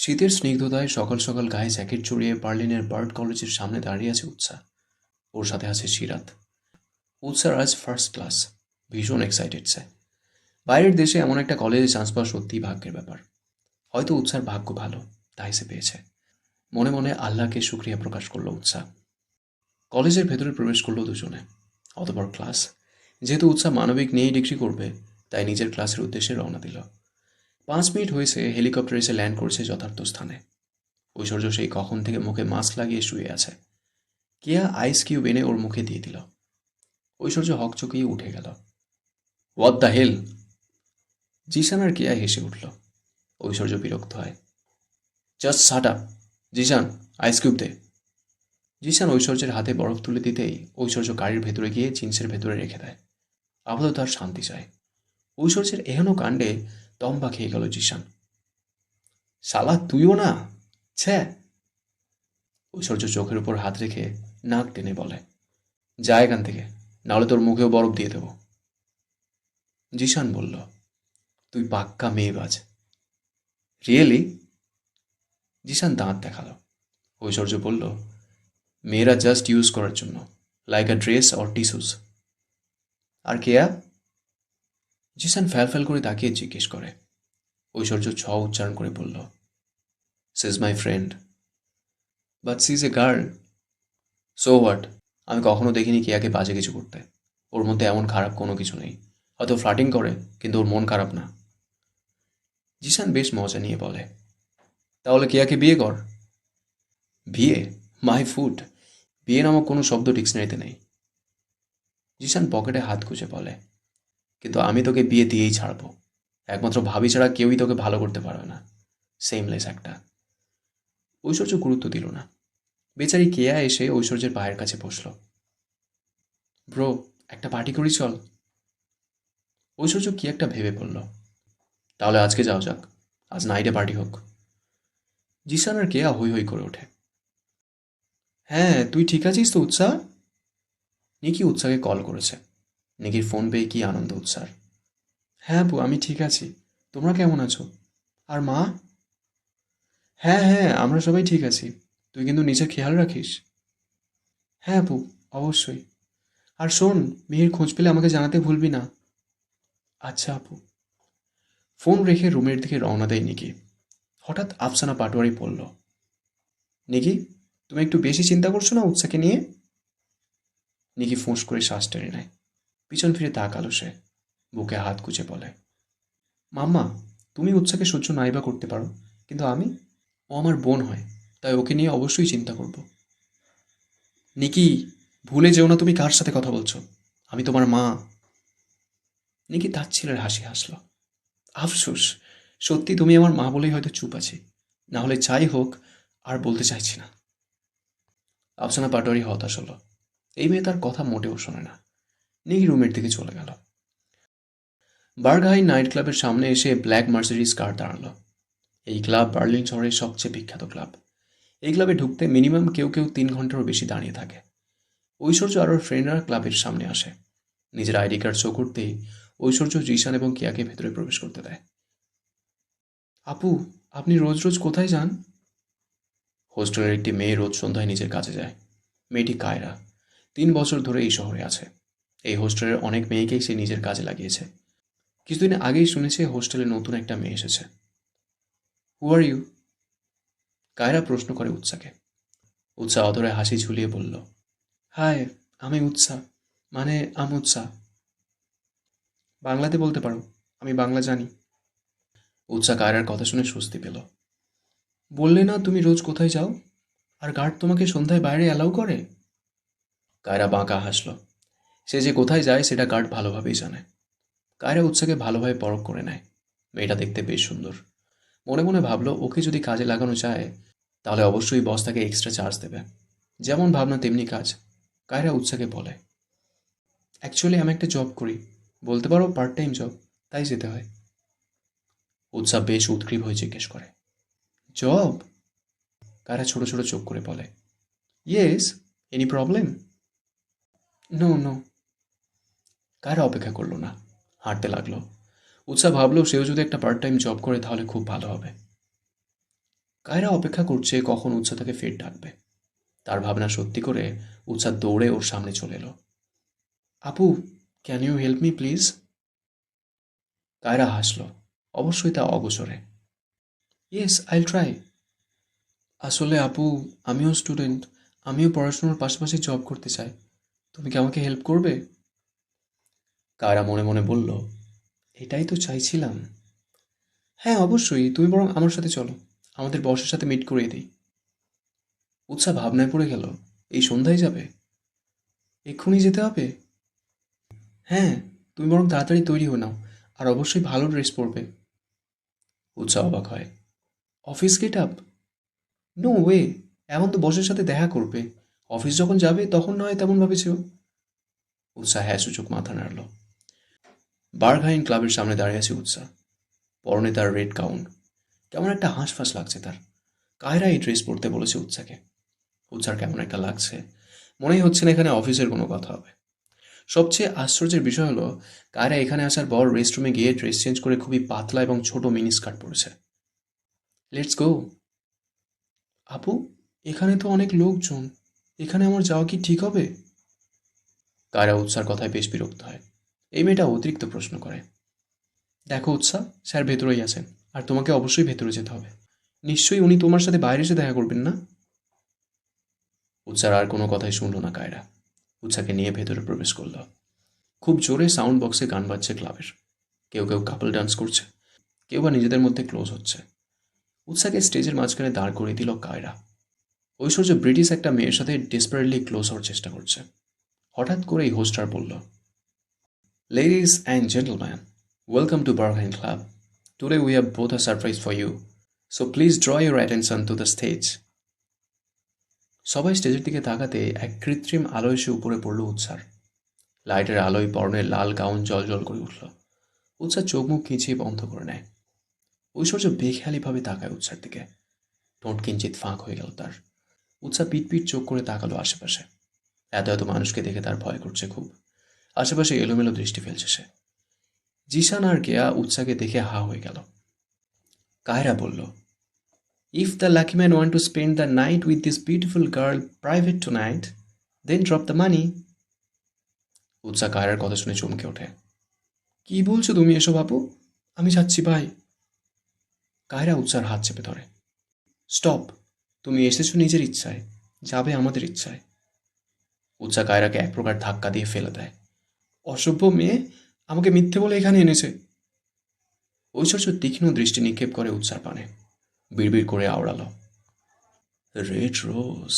শীতের স্নিগ্ধতায় সকাল সকাল গায়ে জ্যাকেট জড়িয়ে বার্লিনের বার্ড কলেজের সামনে দাঁড়িয়ে আছে উৎসা। ওর সাথে আছে সিরাত। উৎসার আজ ফার্স্ট ক্লাস। ভীষণ এক্সাইটেড সে। বাইরের দেশে এমন একটা কলেজে চান্স পাওয়া সত্যিই ভাগ্যের ব্যাপার। হয়তো উৎসার ভাগ্য ভালো, তাই সে পেয়েছে। মনে মনে আল্লাহকে শুক্রিয়া প্রকাশ করলো উৎসা। কলেজের ভেতরে প্রবেশ করলো দুজনে। অতঃপর ক্লাস। যেহেতু উৎসা মানবিক নিয়েই ডিগ্রি করবে, তাই নিজের ক্লাসের উদ্দেশ্যে রওনা দিল। 5 মিনিট হয়েছে হেলিকপ্টার এসে ল্যান্ড করছে যথার্থ স্থানে। ঐশ্বর্য সেই কখন থেকে মুখে মাস্ক লাগিয়ে শুয়ে আছে। কেয়া আইস কিউব এনে ওর মুখে দিয়ে দিল। ঐশ্বর্য হকচকিয়ে উঠে গেল। What the hell! জিশান আর কেয়া হেসে উঠল। ঐশ্বর্য বিরক্ত হয়। Just shut up! Zeeshan, ice cube দে। জিশান ঐশ্বর্যের হাতে বরফ তুলে দিতেই ঐশ্বর্য গাড়ির ভেতরে গিয়ে জিন্সের ভেতরে রেখে দেয়। আপাতত তার শান্তি চায়। ঐশ্বর্যের এহেন কাণ্ডে তম্বা খেয়ে গেল জিশান। শালা তুইও না! ছ্যা! ঐশ্বর্য চোখের উপর হাত রেখে নাক টেনে বলে, যা এখান থেকে, নাহলে তোর মুখেও বরফ দিয়ে দেবো। জিশান বলল, তুই পাক্কা মেয়েবাজ। রিয়েলি? জিশান দাঁত দেখালো। ঐশ্বর্য বলল, মেয়েরা জাস্ট ইউজ করার জন্য, like a dress or tissues. আর কেয়া? জিশান ফ্যাল করে তাকিয়ে জিজ্ঞেস করে। ঐশ্বর্য ছ উচ্চারণ করে বলল, she is my friend. But she is a girl. So what? আমি কখনো দেখিনি কেয়াকে বাজে কিছু করতে। ওর মধ্যে এমন খারাপ কোনো কিছু নেই। হয়তো ফ্লার্টিং করে, কিন্তু ওর মন খারাপ না। জিশান বেশ মজা নিয়ে বলে, তাহলে কেয়াকে বিয়ে কর। বিয়ে? My food! বিয়ে নামক কোনো শব্দ ডিকশনারিতে নেই। জিশান পকেটে হাত গুজে বলে, কিন্তু আমি তোকে বিয়ে দিয়েই ছাড়বো। একমাত্র ভাবি ছাড়া কেউই তোকে ভালো করতে পারবে না। সেমলেস একটা। ঐশ্বর্য গুরুত্ব দিল না। বেচারি কেয়া এসে ঐশ্বর্যের পায়ের কাছে বসল। ব্রো, একটা পার্টি করি চল। ঐশ্বর্য কি একটা ভেবে বলল, তাহলে আজকে যাও যাক। আজ নাইটে পার্টি হোক। জিশান আর কেয়া হই হই করে ওঠে। হ্যাঁ, তুই ঠিক আছিস তো উৎসাহ? নিকি উৎসাহকে কল করেছে। নিকির ফোন পেয়ে কি আনন্দ উৎসার। হ্যাঁ আপু, আমি ঠিক আছি। তোমরা কেমন আছো? আর মা? হ্যাঁ হ্যাঁ, আমরা সবাই ঠিক আছি। তুই কিন্তু নিজের খেয়াল রাখিস। হ্যাঁ আপু, অবশ্যই। আর শোন, মেয়ের খোঁজ পেলে আমাকে জানাতে ভুলবি না। আচ্ছা আপু। ফোন রেখে রুমের দিকে রওনা দেয় নিকি। হঠাৎ আফসানা পাটোয়ারি বলল, নিকি, তুমি একটু বেশি চিন্তা করছো না উৎসাকে নিয়ে? নিকি ফোঁস করে শ্বাস টেনে নেয়। পিছন ফিরে তাকালো সে। বুকে হাত গুজে বলে, মাম্মা, তুমি উৎসাকে সহ্য নাইবা করতে পারো, কিন্তু আমি? ও আমার বোন হয়, তাই ওকে নিয়ে অবশ্যই চিন্তা করব। নিকি, ভুলে যেও না তুমি কার সাথে কথা বলছো। আমি তোমার মা। নিকি তাচ্ছিলের হাসি হাসল। আফসোস, সত্যি তুমি আমার মা বলেই হয়তো চুপ আছি। না হলে যাই হোক, আর বলতে চাইছি না। আফসানা পাটোয়ারি হতাশ হলো। এই মেয়ে তার কথা মোটেও শোনে না। নিকি রুমের দিকে চলে গেল। বার্গহাই নাইট ক্লাবের সামনে এসে ব্ল্যাক মার্সিডিজ কার দাঁড়ালো। এই ক্লাব বার্লিন শহরের সবচেয়ে বিখ্যাত ক্লাব। এই ক্লাবে ঢুকতে মিনিমাম কেউ কেউ 3 ঘন্টারও বেশি দাঁড়িয়ে থাকে। ঐশ্বর্য আর ওর ফ্রেন্ডরা ক্লাবের সামনে আসে। নিজের আইডি কার্ড শো করতেই ঐশ্বর্য জিশান এবং কেয়াকে ভেতরে প্রবেশ করতে দেয়। আপু, আপনি রোজ রোজ কোথায় যান? হোস্টেলের একটি মেয়ে রোজ সন্ধ্যায় নিজের কাজে যায়। মেয়েটি কায়রা। 3 বছর ধরে এই শহরে আছে। এই হোস্টেলের অনেক মেয়েকেই সে নিজের কাজে লাগিয়েছে। কিছুদিন আগেই শুনেছে হোস্টেলে নতুন একটা মেয়ে এসেছে। হু আর ইউ? কায়রা প্রশ্ন করে উৎসাকে। উৎসা অধরে হাসি ঝুলিয়ে বলল, হাই, আমি উৎসা, মানে আমুৎসা। বাংলাতে বলতে পারো, আমি বাংলা জানি। উৎসা কায়রার কথা শুনে স্বস্তি পেল। বললে না তুমি রোজ কোথায় যাও? আর গার্ড তোমাকে সন্ধ্যায় বাইরে অ্যালাউ করে? কায়রা বাঁকা হাসল। সে যে কোথায় যায় সেটা গার্ড ভালোভাবেই জানে। কায়রা উৎসাকে ভালোভাবে পরখ করে নেয়। মেয়েটা দেখতে বেশ সুন্দর। মনে মনে ভাবল, ওকে যদি কাজে লাগানো যায় তাহলে অবশ্যই বস তাকে এক্সট্রা চার্জ দেবে। যেমন ভাবনা তেমনি কাজ। কায়রা উৎসাকে বলে, অ্যাকচুয়ালি আমি একটা জব করি, বলতে পারো পার্ট টাইম জব, তাই যেতে হয়। উৎসা বেশ উৎগ্রীব হয়ে জিজ্ঞেস করে, জব? কায়রা ছোট ছোট চোখ করে বলে, yes, any problem? No no. Kaira অপেক্ষা করলো না, হাঁটতে লাগলো। উৎসা ভাবলো সেও যদি একটা পার্ট টাইম জব করে তাহলে খুব ভালো হবে। কায়রা অপেক্ষা করছে কখন উৎসা তাকে ফের ডাকবে। তার ভাবনা সত্যি করে উৎসা দৌড়ে ওর সামনে চলে এলো। আপু, can you help me please? Kaira হাসল, অবশ্যই তা অগোচরে। ইয়েস, আইল ট্রাই। আসলে আপু, আমিও স্টুডেন্ট, আমিও পড়াশোনার পাশাপাশি জব করতে চাই। তুমি কি আমাকে হেল্প করবে? কায়রা মনে মনে বলল, এটাই তো চাইছিলাম। হ্যাঁ অবশ্যই, তুমি বরং আমার সাথে চলো, আমাদের বসের সাথে মিট করিয়ে দিই। উৎসা ভাবনায় পড়ে গেল, এই সন্ধ্যায় যাবে? এক্ষুনি যেতে হবে? হ্যাঁ, তুমি বরং তাড়াতাড়ি তৈরি হয়ে নাও, আর অবশ্যই ভালো ড্রেস পরবে। উৎসা অবাক হয়, office get up? No way, এখন তো বসের সাথে দেখা করবে, অফিস যখন যাবে তখন নয় তেমন ভাবেছ। উৎসা হ্যাঁ সূচক মাথা নাড়ল। বার্গহাইন ক্লাবের সামনে দাঁড়িয়ে আছে উৎসা, পরনে তার রেড গাউন, কেমন একটা হাঁসফাঁস লাগছে তার। কায়রা এই ড্রেস পরতে বলেছে উৎসাকে। উৎসার কেমন একটা লাগছে, মনেই হচ্ছে না এখানে অফিসের কোনো কথা হবে। সবচেয়ে আশ্চর্যের বিষয় হলো, কায়রা এখানে আসার পর রেস্টরুমে গিয়ে ড্রেস চেঞ্জ করে খুবই পাতলা এবং ছোট মিনি স্কার্ট পরেছে। Let's go. আপু, এখানে তো অনেক লোকজন, এখানে আমার যাওয়া কি ঠিক হবে? কায়রা উৎসার কথায় বেশ বিরক্ত হয়। এই মেয়েটা অতিরিক্ত প্রশ্ন করে। দেখো উৎসা, স্যার ভেতরেই আছেন, আর তোমাকে অবশ্যই ভেতরে যেতে হবে। নিশ্চয়ই উনি তোমার সাথে বাইরে এসে দেখা করবেন না? উৎসার আর কোনো কথাই শুনল না কায়রা। উৎসাকে নিয়ে ভেতরে প্রবেশ করল। খুব জোরে সাউন্ড বক্সে গান বাজছে ক্লাবের। কেউ কেউ কাপল ডান্স করছে, কেউ বা নিজেদের মধ্যে ক্লোজ হচ্ছে। উৎসাকে স্টেজের মাঝখানে দাঁড় করিয়ে দিল কায়রা। ঐশ্বর্য ব্রিটিশ একটা মেয়ের সাথে ডেসপারেটলি ক্লোজ হওয়ার চেষ্টা করছে। হঠাৎ করেই হোস্টার বলল, ladies and gentleman, welcome to Berghain club. Today we have both a surprise for you, so please draw your attention to the stage. সবাই স্টেজের দিকে তাকাতে এক কৃত্রিম আলো এসে উপরে পড়ল উৎসার। লাইটের আলোয় পরনের লাল গাউন জল করে উঠল। উৎসার চোখ মুখ খিঁচিয়ে বন্ধ করে নেয়। ঐশ্বর্য বেখেয়ালিভাবে তাকায় উৎসার দিকে। ঠোঁট কিঞ্চিত ফাঁক হয়ে গেল তার। উৎসা পিট চোখ করে তাকালো আশেপাশে। এত এত মানুষকে দেখে তার ভয় করছে খুব। আশেপাশে এলোমেলো দৃষ্টি ফেলছে সে। জিশান আর কেয়া উৎসাকে দেখে হা হয়ে গেল। কায়রা বলল, if the lucky man want to spend the night with this beautiful girl private tonight, then drop the money. Utsa কায়রার কথা শুনে চমকে ওঠে। কি বলছো তুমি এসব আপু? আমি যাচ্ছি ভাই। কায়রা উৎসার হাত চেপে ধরে। স্টপ, তুমি এসেছো নিজের ইচ্ছায়, যাবে আমাদের ইচ্ছায়। উৎসা কায়রাকে এক প্রকার ধাক্কা দিয়ে ফেলে দেয়। অসভ্য মেয়ে, আমাকে মিথ্যে বলে এখানে এনেছে। ঐশ্বর্য তীক্ষ্ণ দৃষ্টি নিক্ষেপ করে উৎসার পানে, বিড়বিড় করে আওড়ালো, রেড রোজ।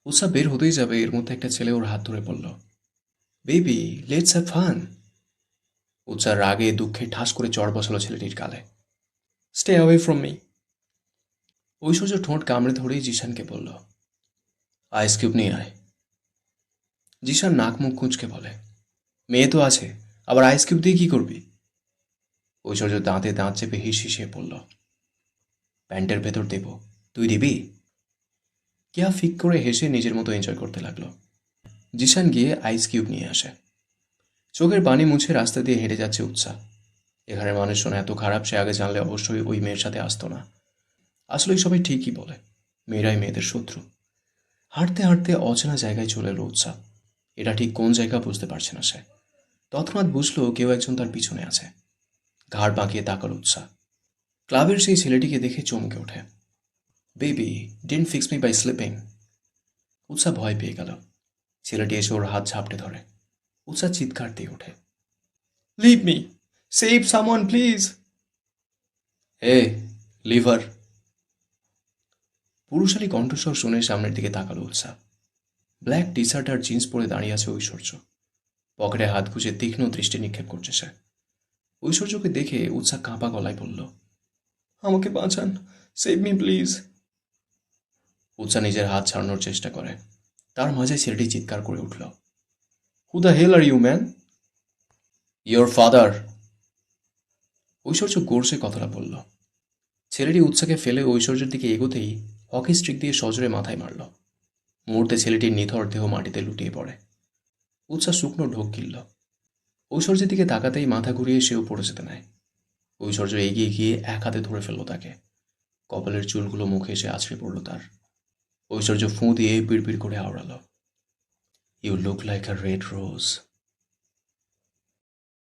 উৎসা বের হতেই যাবে, এর মধ্যে একটা ছেলে ওর হাত ধরে বলল, বেবি, লেটস হ্যাভ ফান। উৎসার রাগে দুঃখে ঠাস করে চড় বসালো ছেলেটির গালে। Stay away from me. Aishwarya ঠোঁট কামড়ে ধরেই জিশানকে বলল, আইস কিউব নিয়ে আয়। জিশান নাক মুখ কুঁচকে বলে, মেয়ে তো আছে, আবার আইস কিউব দিয়ে কি করবি? ঐশ্বর্য দাঁতে দাঁত চেপে হিসিয়ে পড়ল, প্যান্টের ভেতর দেব, তুই দিবি? কেয়া ফিক করে হেসে নিজের মতো এনজয় করতে লাগলো। জিশান গিয়ে আইস কিউব নিয়ে আসে। চোখের পানি মুছে রাস্তা দিয়ে হেঁটে যাচ্ছে উৎসাহ। এখানের মানুষজন এত খারাপ সে আগে জানলে অবশ্যই ওই মেয়ের সাথে আসতো না। আসলে সবাই ঠিকই বলে, মেয়েরাই মেয়েদের শত্রু। হাঁটতে হাঁটতে অচেনা জায়গায় চলে এলো উৎসাহ। এটা ঠিক কোন জায়গা বুঝতে পারছে না সে। তৎক্ষণাৎ বুঝলো কেউ একজন তার পিছনে আছে। ঘাড় বাঁকিয়ে তাকালো উৎসাহ। ক্লাবের সেই ছেলেটিকে দেখে চমকে ওঠে। Baby, didn't fix me by sleeping. Utsah ভয় পেয়ে গেল। ছেলেটি এসে ওর হাত ঝাপটে ধরে। উৎসাহ চিৎকার দিয়ে ওঠে, leave me, save someone please. এ, লিভার। পুরুষালী কণ্ঠস্বর শুনে সামনের দিকে তাকালো উৎসাহ। ব্ল্যাক টি শার্ট আর জিন্স পরে দাঁড়িয়ে আছে ঐশ্বর্য। পকেটে হাত গুজে তীক্ষ্ণ দৃষ্টি নিক্ষেপ করছে সে। ঐশ্বর্যকে দেখে উৎসাহ কাঁপা গলায় বলল, আমাকে বাঁচান, সেভ মি প্লিজ। উৎসাহ নিজের হাত ছাড়ানোর চেষ্টা করে। তার মাঝে ছেলেটি চিৎকার করে উঠল, who the hell are you man? Your father. Aishwarya গোরসে কথাটা বলল। ছেলেটি উৎসাহকে ফেলে ঐশ্বর্যের দিকে এগোতেই হকি স্টিক দিয়ে সজোরে মাথায় মারল। মুহূর্তে ছেলেটির নিথর দেহ মাটিতে লুটিয়ে পড়ে। উৎসাহ শুকনো ঢোক গিলল। ঐশ্বর্যের দিকে তাকাতেই মাথা ঘুরিয়ে সেও পড়ে যেতে নেয়। ঐশ্বর্য এগিয়ে গিয়ে এক হাতে ধরে ফেলল তাকে। কপালের চুলগুলো মুখে এসে আছড়ে পড়ল তার। ঐশ্বর্য ফুঁ দিয়ে বিড়বিড় করে আওড়ালো, you look like a red rose.